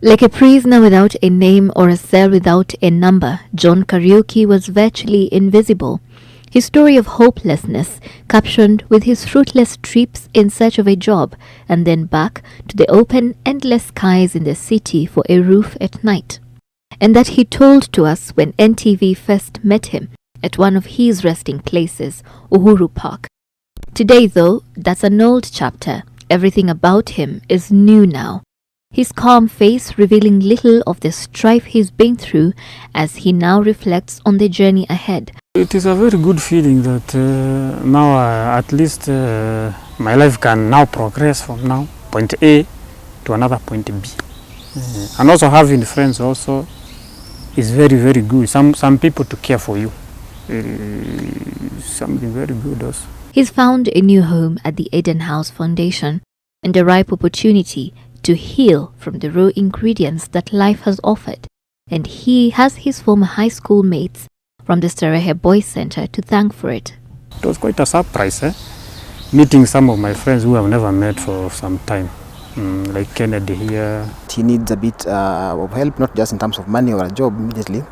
Like a prisoner without a name or a cell without a number, John Kariuki was virtually invisible. His story of hopelessness, captioned with his fruitless trips in search of a job and then back to the open, endless skies in the city for a roof at night. And that he told to us when NTV first met him at one of his resting places, Uhuru Park. Today, though, that's an old chapter. Everything about him is new now. His calm face revealing little of the strife he's been through as he now reflects on the journey ahead. It is a very good feeling that now at least my life can now progress from now, point A to another point B. And also having friends also is very, very good. Some people to care for you. Something very good also. He's found a new home at the Eden House Foundation and a ripe opportunity to heal from the raw ingredients that life has offered. And he has his former high school mates from the Starehe Boys Centre to thank for it. It was quite a surprise, meeting some of my friends who I've never met for some time, like Kennedy here. He needs a bit of help, not just in terms of money or a job immediately,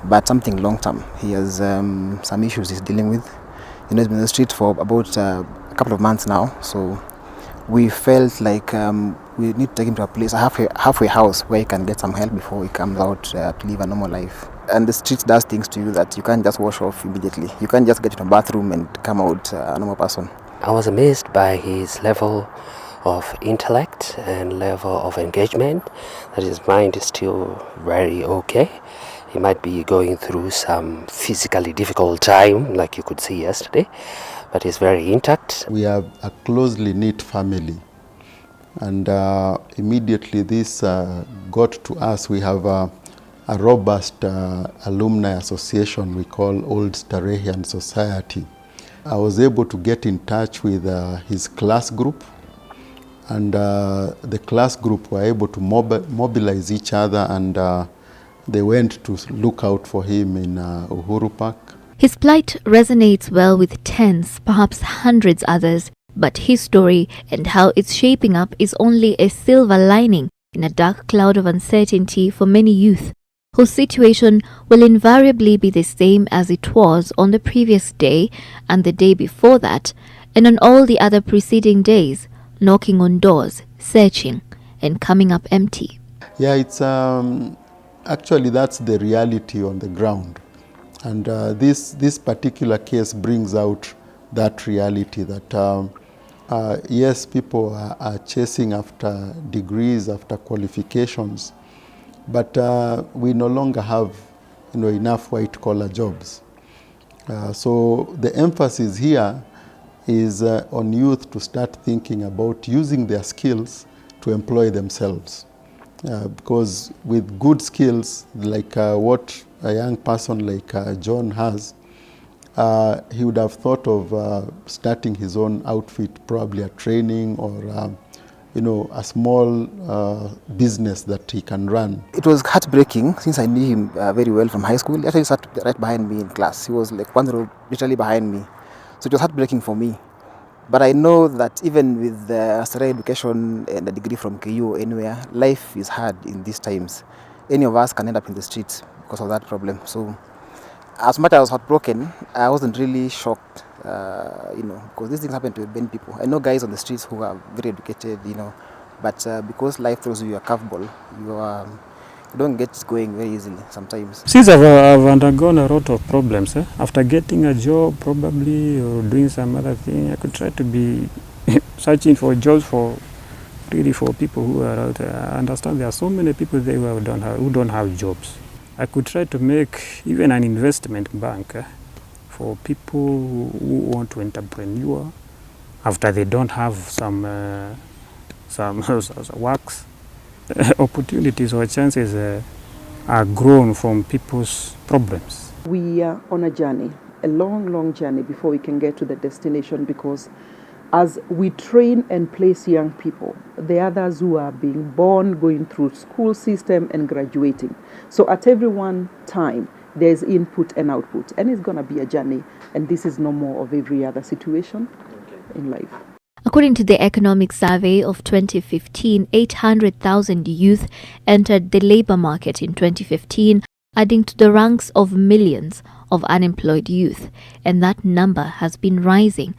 but something long term. He has some issues he's dealing with. He's been in the street for about a couple of months now, so we felt like we need to take him to a place, a halfway house where he can get some help before he comes out to live a normal life. And the street does things to you that you can't just wash off immediately. You can't just get into a bathroom and come out a normal person. I was amazed by his level of intellect and level of engagement, that his mind is still very okay. He might be going through some physically difficult time, like you could see yesterday, but he's very intact. We are a closely knit family, and immediately this got to us. We have a robust alumni association we call Old Starehian Society. I was able to get in touch with his class group, and the class group were able to mobilize each other, and they went to look out for him in Uhuru Park. His plight resonates well with tens, perhaps hundreds others, but his story and how it's shaping up is only a silver lining in a dark cloud of uncertainty for many youth, whose situation will invariably be the same as it was on the previous day and the day before that, and on all the other preceding days, knocking on doors, searching, and coming up empty. Yeah, it's actually that's the reality on the ground. And this particular case brings out that reality that yes, people are chasing after degrees, after qualifications, but we no longer have enough white-collar jobs. So the emphasis here is on youth to start thinking about using their skills to employ themselves. Because with good skills, like what a young person like John has, he would have thought of starting his own outfit, probably a training or a small business that he can run. It was heartbreaking since I knew him very well from high school. Actually, he sat right behind me in class. He was like one row literally behind me. So it was heartbreaking for me. But I know that even with the Starehe education and a degree from KU or anywhere, life is hard in these times. Any of us can end up in the streets because of that problem. So as much as I was heartbroken, I wasn't really shocked, because these things happen to many people. I know guys on the streets who are very educated, but because life throws you a curveball, you don't get going very easily sometimes. Since I've undergone a lot of problems, after getting a job probably or doing some other thing, I could try to be searching for jobs for people who are out there. I understand there are so many people there who don't have jobs. I could try to make even an investment bank for people who want to entrepreneur after they don't have some works. Opportunities or chances are grown from people's problems. We are on a journey, a long journey before we can get to the destination, because as we train and place young people, the others who are being born, going through school system and graduating. So at every one time, there's input and output, and it's going to be a journey, and this is no more of every other situation in life. According to the Economic Survey of 2015, 800,000 youth entered the labor market in 2015, adding to the ranks of millions of unemployed youth, and that number has been rising.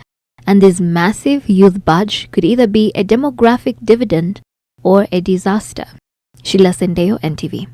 And this massive youth bulge could either be a demographic dividend or a disaster. Sheila Sendeo, NTV.